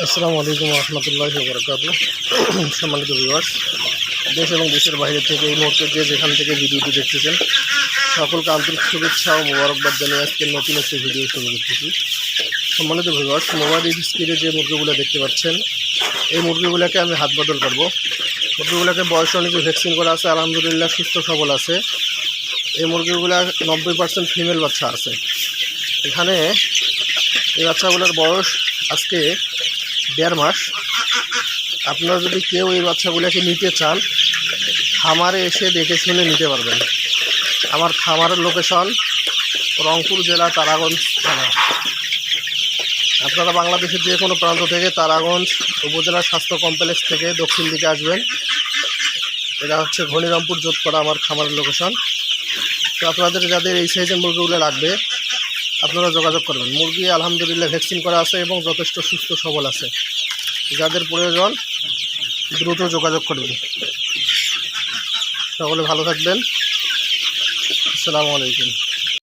আসসালামু আলাইকুম রহমতুল্লাহি ওয়া বারাকাতুহু। সম্মানিত ভিউয়ার্স, দেশ এবং দেশের বাইরে থেকে এই মুহূর্তে যেখান থেকে ভিডিওটি দেখতেছেন সকলকে আন্তরিক শুভেচ্ছা ও মোবারকবাদ জানিয়ে আজকে নতুন একটি ভিডিও শুরু করতেছি। সম্মানিত ভিউয়ার্স, মোবাইলের স্ক্রিনে যে মুরগিগুলো দেখতে পাচ্ছেন এই মুরগিগুলোকে আমি হাত বদল করবো। মুরগিগুলোকে বয়স অনুযায়ী ভ্যাকসিন করা আছে, আলহামদুলিল্লাহ সুস্থ সবল আছে। এই মুরগিগুলো 90% ফিমেল বাচ্চা আছে। এখানে এই বাচ্চাগুলোর বয়স আজকে 1.5 মাস। আপনারা যদি কেউ এই বাচ্চাগুলোকে নিতে চান খামারে এসে দেখে শুনে নিতে পারবেন। আমার খামারের লোকেশন রংপুর জেলা তারাগঞ্জ থানা। আপনারা বাংলাদেশের যে কোনো প্রান্ত থেকে তারাগঞ্জ উপজেলা স্বাস্থ্য কমপ্লেক্স থেকে দক্ষিণ দিকে আসবেন। এটা হচ্ছে ঘনিরামপুর যোধপাড়া আমার খামারের লোকেশন। তো আপনাদের যাদের এই সাইজের মুরগিগুলো লাগবে আপনারা যোগাযোগ করবেন। মুরগি আলহামদুলিল্লাহ ভ্যাকসিন করা আছে এবং যথেষ্ট সুস্থ সবল আছে। যাদের প্রয়োজন দ্রুত যোগাযোগ করবেন। সকলে ভালো থাকবেন। আসসালামু আলাইকুম।